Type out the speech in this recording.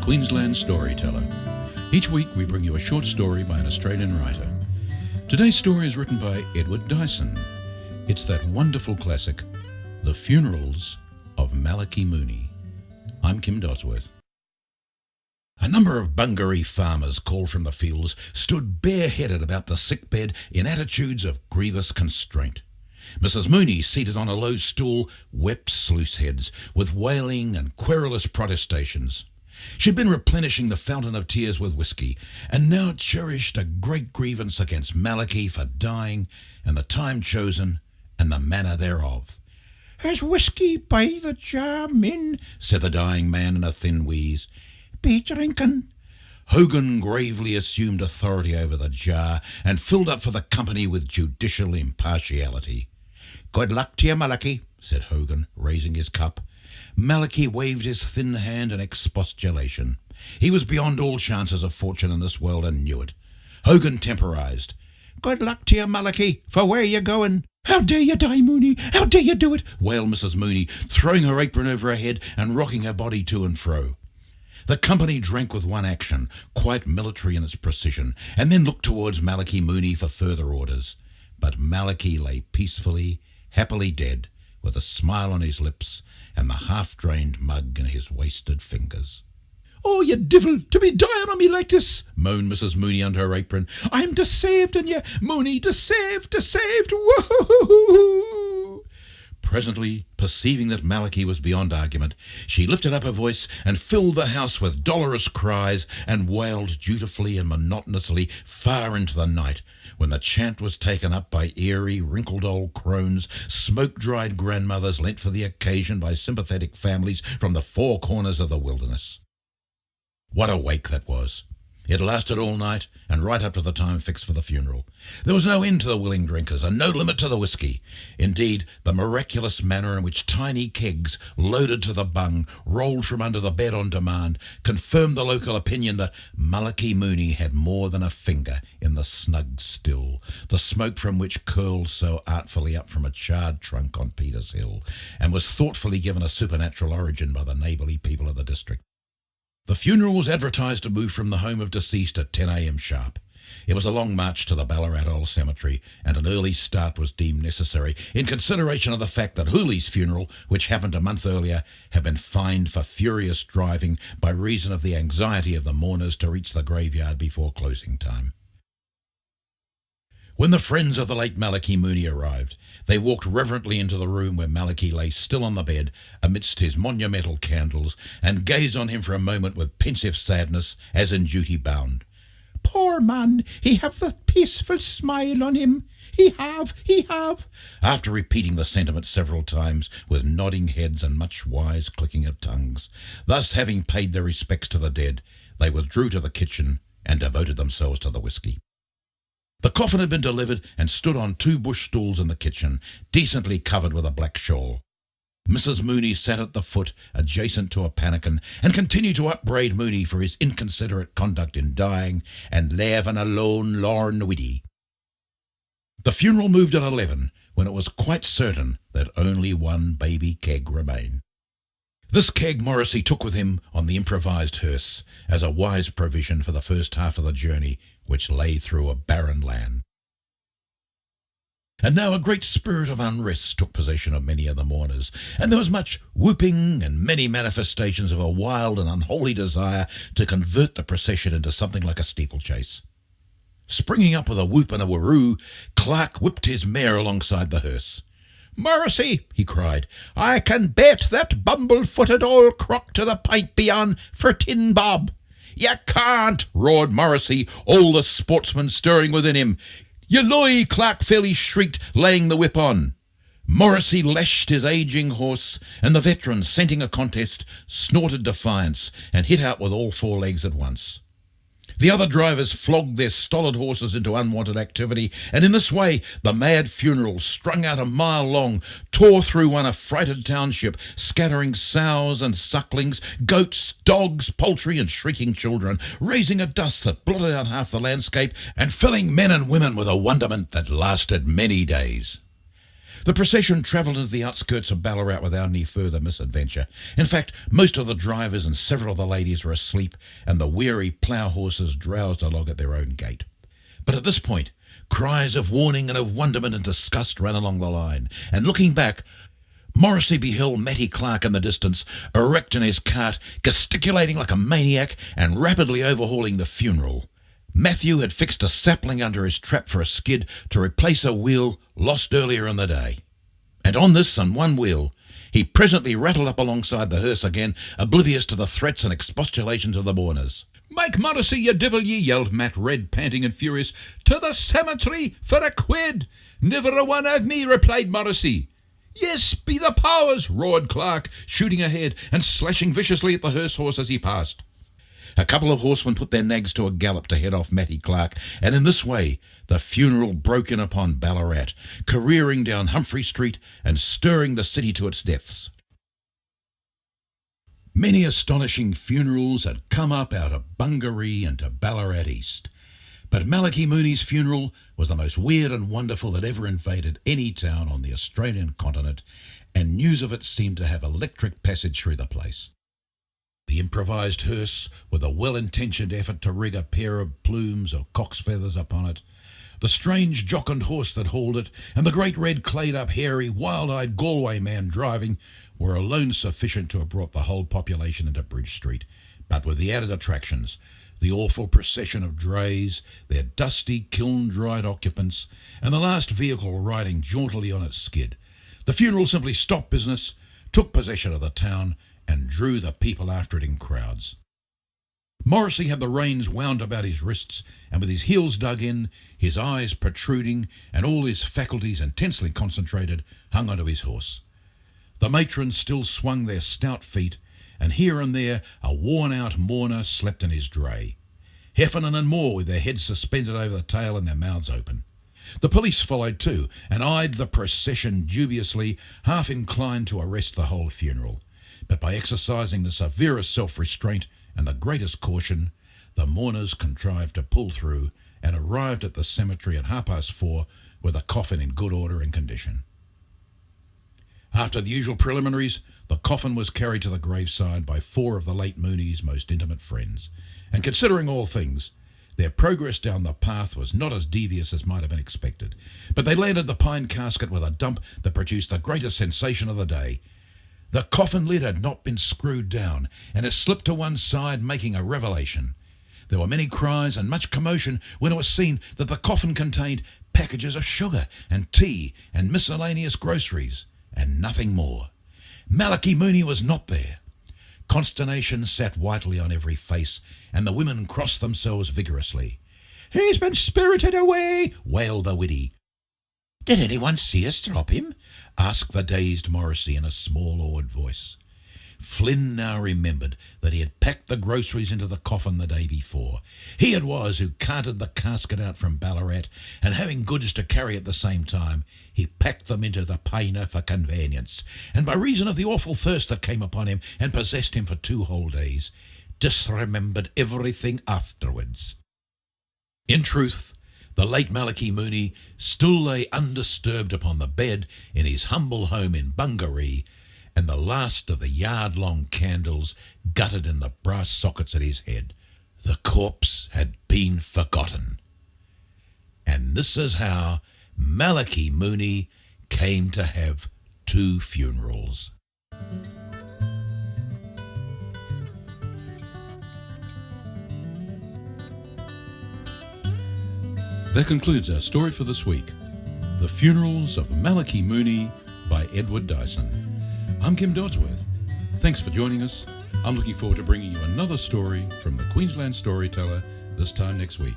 Queensland Storyteller. Each week we bring you a short story by an Australian writer. Today's story is written by Edward Dyson. It's that wonderful classic, The Funerals of Malachi Mooney. I'm Kim Dodsworth. A number of Bungaree farmers called from the fields stood bareheaded about the sickbed in attitudes of grievous constraint. Mrs. Mooney, seated on a low stool, wept sluiceheads with wailing and querulous protestations. She'd been replenishing the fountain of tears with whisky, and now cherished a great grievance against Malachi for dying, and the time chosen, and the manner thereof. "There's whisky by the jar, min," said the dying man in a thin wheeze. "Be drinking." Hogan gravely assumed authority over the jar, and filled up for the company with judicial impartiality. "Good luck to you, Malachi," said Hogan, raising his cup. Malachi waved his thin hand in expostulation. He was beyond all chances of fortune in this world and knew it. Hogan temporized. "Good luck to you, Malachi, for where you going?" "How dare you die, Mooney? How dare you do it?" wailed Mrs. Mooney, throwing her apron over her head and rocking her body to and fro. The company drank with one action, quite military in its precision, and then looked towards Malachi Mooney for further orders. But Malachi lay peacefully, happily dead, with a smile on his lips and the half-drained mug in his wasted fingers. "Oh, you divil, to be dying on me like this," moaned Mrs. Mooney under her apron. "I'm deceived in you, Mooney, deceived, woo-hoo-hoo-hoo." Presently, perceiving that Malachi was beyond argument, she lifted up her voice and filled the house with dolorous cries and wailed dutifully and monotonously far into the night, when the chant was taken up by eerie, wrinkled old crones, smoke-dried grandmothers lent for the occasion by sympathetic families from the four corners of the wilderness. What a wake that was! It lasted all night and right up to the time fixed for the funeral. There was no end to the willing drinkers and no limit to the whisky. Indeed, the miraculous manner in which tiny kegs, loaded to the bung, rolled from under the bed on demand, confirmed the local opinion that Malachi Mooney had more than a finger in the snug still, the smoke from which curled so artfully up from a charred trunk on Peter's Hill, and was thoughtfully given a supernatural origin by the neighbourly people of the district. The funeral was advertised to move from the home of deceased at 10 a.m. sharp. It was a long march to the Ballarat Old Cemetery, and an early start was deemed necessary in consideration of the fact that Hooley's funeral, which happened a month earlier, had been fined for furious driving by reason of the anxiety of the mourners to reach the graveyard before closing time. When the friends of the late Malachi Mooney arrived, they walked reverently into the room where Malachi lay still on the bed amidst his monumental candles, and gazed on him for a moment with pensive sadness, as in duty bound. "Poor man, he have the peaceful smile on him. He have. After repeating the sentiment several times, with nodding heads and much wise clicking of tongues. Thus, having paid their respects to the dead, they withdrew to the kitchen and devoted themselves to the whisky. The coffin had been delivered and stood on two bush stools in the kitchen, decently covered with a black shawl. Mrs. Mooney sat at the foot, adjacent to a pannikin, and continued to upbraid Mooney for his inconsiderate conduct in dying and leaving a lone lorn widdy. The funeral moved at 11, when it was quite certain that only one baby keg remained. This keg Morrissey took with him on the improvised hearse, as a wise provision for the first half of the journey, which lay through a barren land. And now a great spirit of unrest took possession of many of the mourners, and there was much whooping and many manifestations of a wild and unholy desire to convert the procession into something like a steeplechase. Springing up with a whoop and a whirroo, Clark whipped his mare alongside the hearse. "Morrissey," he cried, "I can bet that bumble-footed old crock to the pint beyond for 10 bob." "You can't," roared Morrissey, all the sportsman stirring within him. "You lie," Clark fairly shrieked, laying the whip on. Morrissey lashed his ageing horse, and the veteran, scenting a contest, snorted defiance and hit out with all four legs at once. The other drivers flogged their stolid horses into unwanted activity, and in this way the mad funeral, strung out a mile long, tore through one affrighted township, scattering sows and sucklings, goats, dogs, poultry, and shrieking children, raising a dust that blotted out half the landscape, and filling men and women with a wonderment that lasted many days. The procession travelled into the outskirts of Ballarat without any further misadventure. In fact, most of the drivers and several of the ladies were asleep, and the weary plough horses drowsed along at their own gait. But at this point, cries of warning and of wonderment and disgust ran along the line, and looking back, Morrissey beheld Matty Clark in the distance, erect in his cart, gesticulating like a maniac and rapidly overhauling the funeral. Matthew had fixed a sapling under his trap for a skid to replace a wheel lost earlier in the day. And on this and one wheel, he presently rattled up alongside the hearse again, oblivious to the threats and expostulations of the mourners. "Mike Morrissey, you divil, ye," yelled Matt Red, panting and furious. "To the cemetery for a quid." "Never a one of me," replied Morrissey. "Yes, be the powers," roared Clark, shooting ahead and slashing viciously at the hearse horse as he passed. A couple of horsemen put their nags to a gallop to head off Matty Clark, and in this way the funeral broke in upon Ballarat, careering down Humphrey Street and stirring the city to its depths. Many astonishing funerals had come up out of Bungaree and to Ballarat East, but Malachi Mooney's funeral was the most weird and wonderful that ever invaded any town on the Australian continent, and news of it seemed to have electric passage through the place. The improvised hearse, with a well-intentioned effort to rig a pair of plumes or cock's feathers upon it, the strange jocund horse that hauled it, and the great red clad-up, hairy, wild-eyed Galway man driving, were alone sufficient to have brought the whole population into Bridge Street, but with the added attractions, the awful procession of drays, their dusty, kiln-dried occupants, and the last vehicle riding jauntily on its skid, the funeral simply stopped business, took possession of the town, and drew the people after it in crowds. Morrissey had the reins wound about his wrists, and with his heels dug in, his eyes protruding, and all his faculties intensely concentrated, hung onto his horse. The matrons still swung their stout feet, and here and there a worn-out mourner slept in his dray. Heffernan and Moore with their heads suspended over the tail and their mouths open. The police followed too, and eyed the procession dubiously, half inclined to arrest the whole funeral. But by exercising the severest self-restraint and the greatest caution, the mourners contrived to pull through and arrived at the cemetery at 4:30 with the coffin in good order and condition. After the usual preliminaries, the coffin was carried to the graveside by 4 of the late Mooney's most intimate friends, and considering all things, their progress down the path was not as devious as might have been expected, but they landed the pine casket with a dump that produced the greatest sensation of the day. The coffin lid had not been screwed down, and it slipped to one side, making a revelation. There were many cries and much commotion when it was seen that the coffin contained packages of sugar and tea and miscellaneous groceries, and nothing more. Malachi Mooney was not there. Consternation sat whitely on every face, and the women crossed themselves vigorously. "He's been spirited away," wailed the widdy. "Did anyone see us drop him?" asked the dazed Morrissey in a small, awed voice. Flynn now remembered that he had packed the groceries into the coffin the day before. He it was who carted the casket out from Ballarat, and having goods to carry at the same time, he packed them into the painer for convenience, and by reason of the awful thirst that came upon him and possessed him for 2 whole days, disremembered everything afterwards. In truth, the late Malachi Mooney still lay undisturbed upon the bed in his humble home in Bungaree, and the last of the yard-long candles guttered in the brass sockets at his head. The corpse had been forgotten. And this is how Malachi Mooney came to have 2 funerals. That concludes our story for this week. The Funerals of Malachi Mooney by Edward Dyson. I'm Kim Dodsworth. Thanks for joining us. I'm looking forward to bringing you another story from the Queensland Storyteller this time next week.